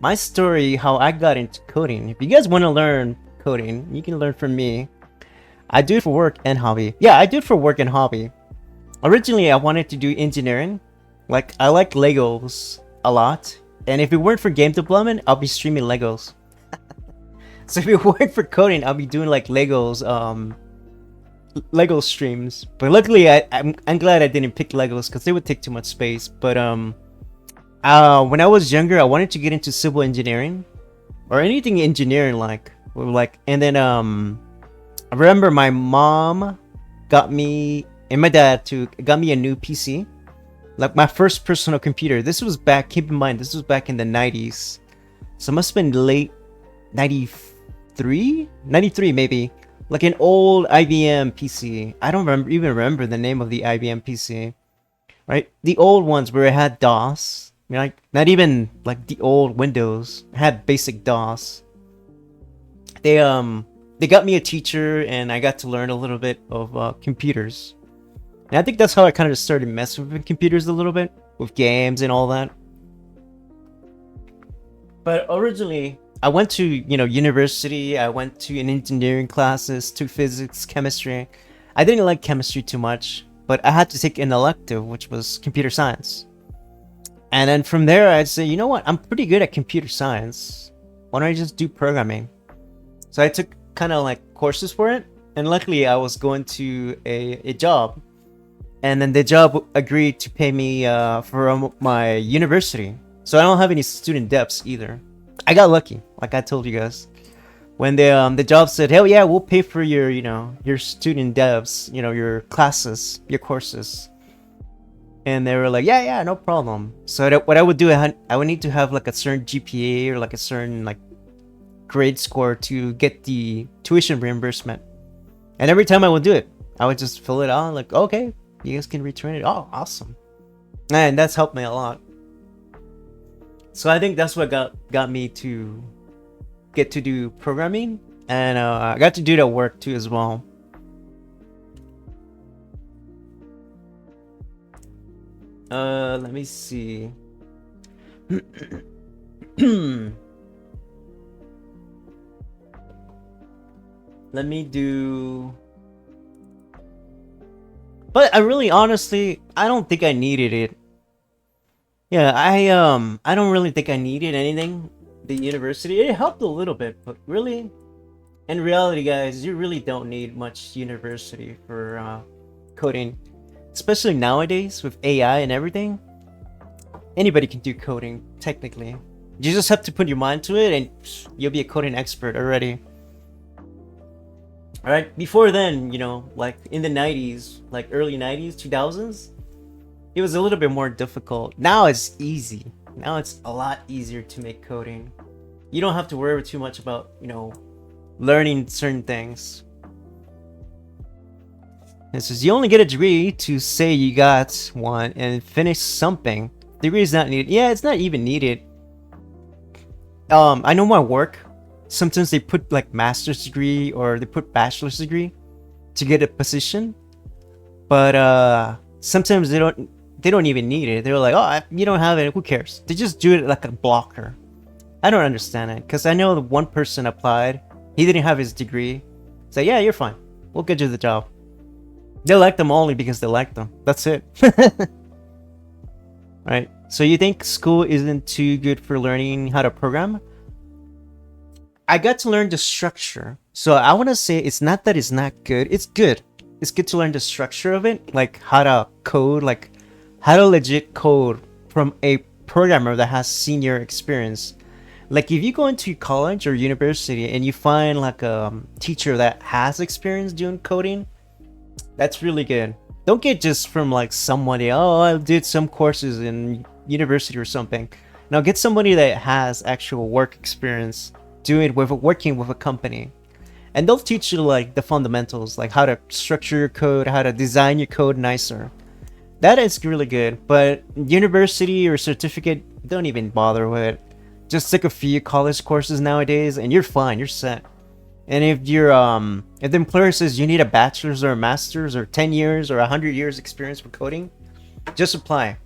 my story, how I got into coding. If you guys want to learn coding, you can learn from me. I do it for work and hobby. Yeah, I do it for work and hobby. Originally, I wanted to do engineering. Like, I like Legos a lot. And if it weren't for game development, I'll be streaming Legos. So if it weren't for coding, I'll be doing like Lego streams. But luckily, I'm glad I didn't pick Legos because they would take too much space. But when I was younger, I wanted to get into civil engineering or anything engineering and then I remember my mom got me and my dad got me a new PC, like my first personal computer. This was back. Keep in mind, this was back in the 90s, so it must have been late 93 maybe. Like an old IBM PC. I don't even remember the name of the IBM PC. Right, the old ones where it had DOS. I mean, like not even like the old Windows. It had basic DOS. They got me a teacher and I got to learn a little bit of computers. And I think that's how I kind of started messing with computers a little bit, with games and all that. But originally, I went to, university. I went to an engineering classes, to physics, chemistry. I didn't like chemistry too much, but I had to take an elective, which was computer science. And then from there, I'd say, you know what? I'm pretty good at computer science. Why don't I just do programming? So I took kind of like courses for it. And luckily, I was going to a job. And then the job agreed to pay me for my university. So I don't have any student debts either. I got lucky, like I told you guys. When the job said, "Hell yeah, we'll pay for your your student debts, your classes, your courses," and they were like, "Yeah, no problem." So what I would do, I would need to have like a certain GPA or like a certain like grade score to get the tuition reimbursement. And every time I would do it, I would just fill it out like, "Okay, you guys can return it." Oh, awesome! And that's helped me a lot. So I think that's what got me to get to do programming, and I got to do that work too as well. Let me see. Let me do. But I really, honestly, I don't think I needed it. Yeah, I don't really think I needed anything. The university, it helped a little bit, but really, in reality, guys, you really don't need much university for coding, especially nowadays with AI and everything. Anybody can do coding technically. You just have to put your mind to it, and you'll be a coding expert already. All right. Before then, like in the 90s, like early 90s, 2000s, it was a little bit more difficult. Now it's easy. Now it's a lot easier to make coding. You don't have to worry too much about, learning certain things. It says you only get a degree to say you got one and finish something. Degree is not needed. Yeah, it's not even needed. I know my work. Sometimes they put like master's degree or they put bachelor's degree to get a position, but sometimes they don't even need it. They're like, "Oh, you don't have it. Who cares?" They just do it like a blocker. I don't understand it because I know the one person applied. He didn't have his degree. So yeah, you're fine. We'll get you the job. They like them only because they like them. That's it. Right. So you think school isn't too good for learning how to program? I got to learn the structure. So I want to say it's not that it's not good. It's good. It's good to learn the structure of it, like how to code, like how to legit code from a programmer that has senior experience. Like if you go into college or university and you find like a teacher that has experience doing coding, that's really good. Don't get just from like somebody, "Oh, I did some courses in university or something." Now get somebody that has actual work experience working with a company. And they'll teach you like the fundamentals, like how to structure your code, how to design your code nicer. That is really good. But university or certificate, don't even bother with it. Just take a few college courses nowadays and you're fine, you're set. And if if the employer says you need a bachelor's or a master's or 10 years or 100 years experience for coding, just apply.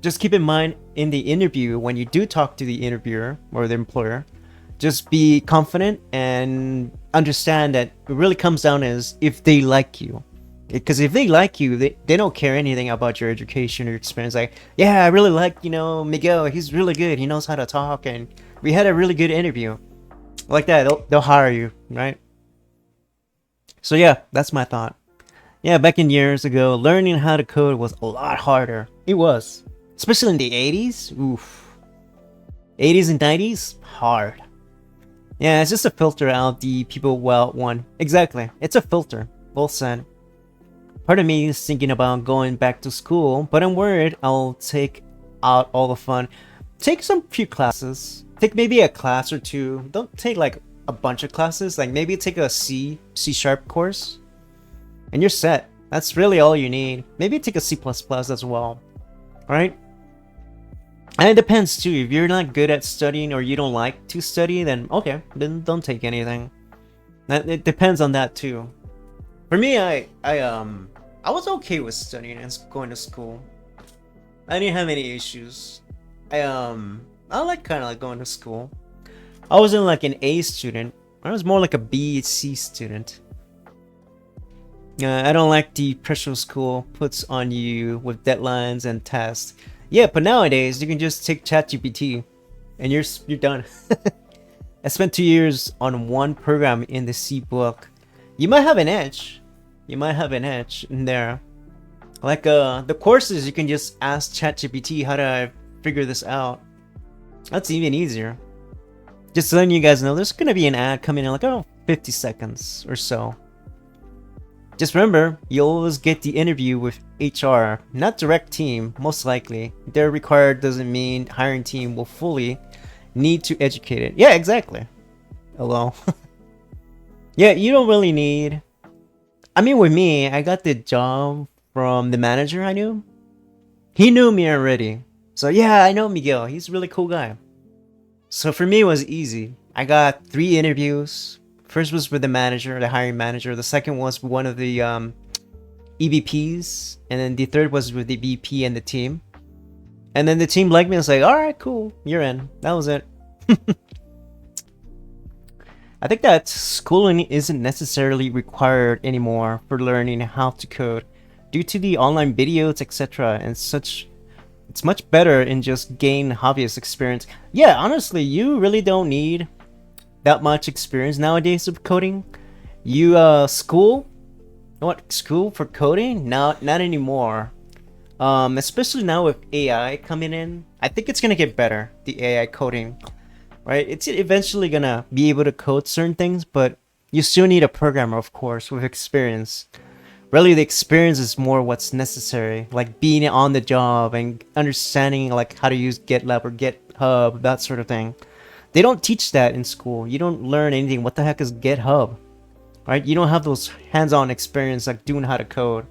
Just keep in mind in the interview, when you do talk to the interviewer or the employer, just be confident and understand that it really comes down as if they like you. Because if they like you, they don't care anything about your education or experience. Like, yeah, I really like, Miguel. He's really good. He knows how to talk, and we had a really good interview. Like that, they'll hire you, right? So yeah, that's my thought. Yeah, back in years ago, learning how to code was a lot harder. It was, especially in the 80s. Oof, 80s and 90s, hard. Yeah, it's just to filter out the people well one. Exactly, it's a filter. Both said. Part of me is thinking about going back to school, but I'm worried I'll take out all the fun. Take some few classes. Take maybe a class or two. Don't take like a bunch of classes. Like maybe take a C sharp course, and you're set. That's really all you need. Maybe take a C++ as well, right? And it depends too. If you're not good at studying or you don't like to study, then okay, then don't take anything. It depends on that too. For me, I was okay with studying and going to school. I didn't have any issues. I like kind of like going to school. I wasn't like an A student. I was more like a B, C student. I don't like the pressure school puts on you with deadlines and tests. Yeah, but nowadays you can just take ChatGPT, and you're done. I spent 2 years on one program in the C book. You might have an edge. You might have an edge in there. Like the courses, you can just ask ChatGPT how to figure this out. That's even easier. Just letting you guys know, there's gonna be an ad coming in like 50 seconds or so. Just remember, you'll always get the interview with HR, not direct team, most likely. They're required doesn't mean hiring team will fully need to educate it. Yeah, exactly. Hello. Yeah, you don't really need... I mean, with me, I got the job from the manager I knew. He knew me already. So yeah, I know Miguel. He's a really cool guy. So for me, it was easy. I got 3 interviews. First was with the manager, the hiring manager. The second was one of the EVPs. And then the third was with the VP and the team. And then the team liked me and was like, alright, cool, you're in. That was it. I think that schooling isn't necessarily required anymore for learning how to code. Due to the online videos, etc. and such, it's much better in just gain hobbyist experience. Yeah, honestly, you really don't need that much experience nowadays of coding. You school for coding? No, not anymore. Especially now with AI coming in, I think it's gonna get better, the AI coding, right? It's eventually gonna be able to code certain things, but you still need a programmer, of course, with experience. Really, the experience is more what's necessary, like being on the job and understanding like how to use GitLab or GitHub, that sort of thing. They don't teach that in school. You don't learn anything. What the heck is GitHub? Right? You don't have those hands-on experience like doing how to code.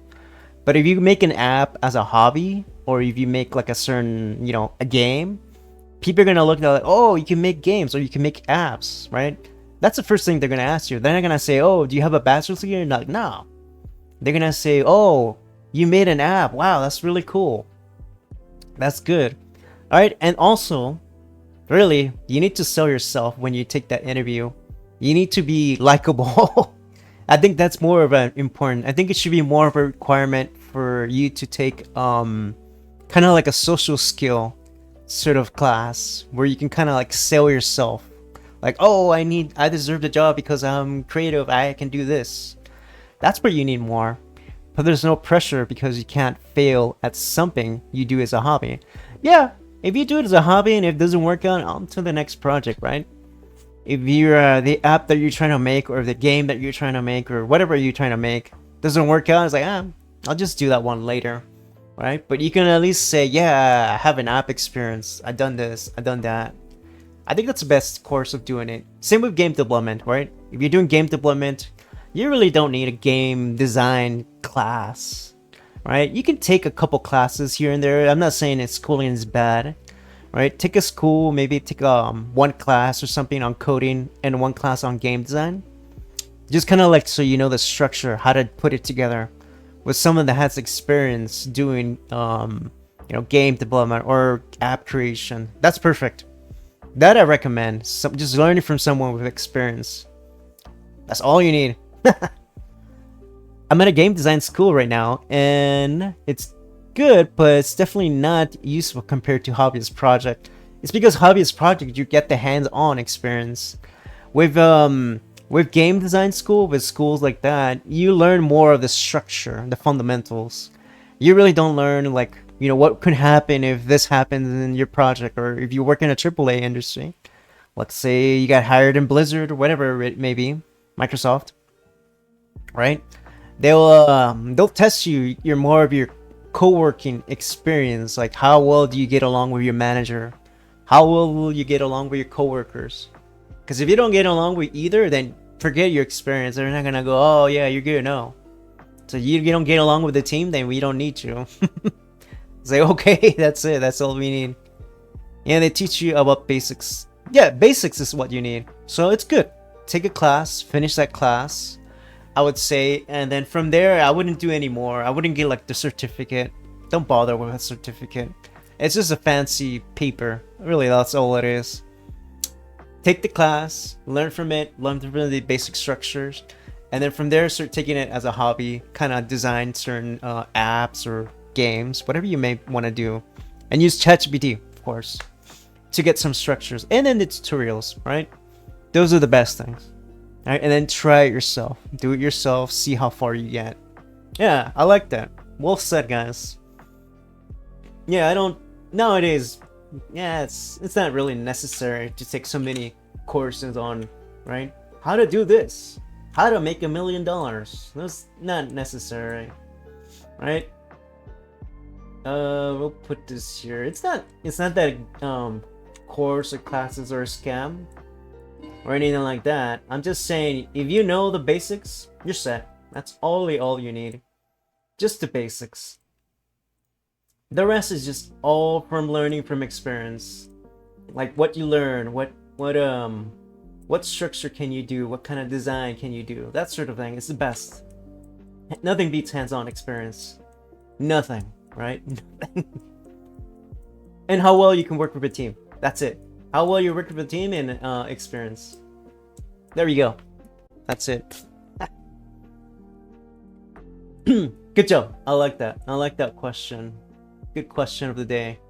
But if you make an app as a hobby, or if you make like a certain, a game, people are gonna look at like, oh, you can make games or you can make apps, right? That's the first thing they're gonna ask you. They're not gonna say, oh, do you have a bachelor's degree? Like, no. They're gonna say, oh, you made an app. Wow, that's really cool. That's good. All right, and also, really, you need to sell yourself when you take that interview. You need to be likable. I think that's more of an important. I think it should be more of a requirement for you to take kind of like a social skill sort of class where you can kind of like sell yourself. Like, oh, I deserve the job because I'm creative. I can do this. That's where you need more. But there's no pressure because you can't fail at something you do as a hobby. Yeah, if you do it as a hobby and if it doesn't work out, on to the next project, right? If you're the app that you're trying to make or the game that you're trying to make or whatever you're trying to make doesn't work out, it's like, I'll just do that one later, right? But you can at least say, yeah, I have an app experience. I've done this, I've done that. I think that's the best course of doing it. Same with game development, right? If you're doing game development, you really don't need a game design class, right? You can take a couple classes here and there. I'm not saying schooling is bad, right? Take a school, maybe take one class or something on coding and one class on game design. Just kind of like so you know the structure, how to put it together with someone that has experience doing game development or app creation. That's perfect. That I recommend. Just learning from someone with experience. That's all you need. I'm at a game design school right now, and it's good, but it's definitely not useful compared to hobbyist project. It's because hobbyist project you get the hands-on experience. With game design school, with schools like that, you learn more of the structure, the fundamentals. You really don't learn like what could happen if this happens in your project, or if you work in a AAA industry. Let's say you got hired in Blizzard or whatever it may be, Microsoft, right? They'll test your more of your co-working experience, like how well do you get along with your manager, how well will you get along with your coworkers. Because if you don't get along with either, then forget your experience. They're not gonna go, oh yeah, you're good. No. So you don't get along with the team, then we don't need you. It's like, okay, that's it. That's all we need. Yeah, they teach you about basics. Yeah, basics is what you need. So it's good. Take a class, finish that class, I would say, and then from there, I wouldn't do any more. I wouldn't get like the certificate. Don't bother with a certificate. It's just a fancy paper. Really, that's all it is. Take the class, learn from it, learn from the basic structures, and then from there start taking it as a hobby, kind of design certain apps or games, whatever you may want to do, and use ChatGPT, of course, to get some structures, and then the tutorials, right? Those are the best things. All right, and then try it yourself, do it yourself, see how far you get. Yeah, I like that. Well said, guys. Yeah, I don't nowadays. Yeah, it's not really necessary to take so many courses on, right? How to do this, how to make $1 million. That's not necessary, right? We'll put this here. It's not that course or classes are a scam or anything like that. I'm just saying, if you know the basics, you're set. That's all you need. Just the basics. The rest is just all from learning from experience. Like what you learn, what structure can you do, what kind of design can you do, that sort of thing. It's the best. Nothing beats hands-on experience. Nothing, right? And how well you can work with a team. That's it. How well you work with a team and experience. There you go. That's it. Good job. I like that. I like that question. Good question of the day.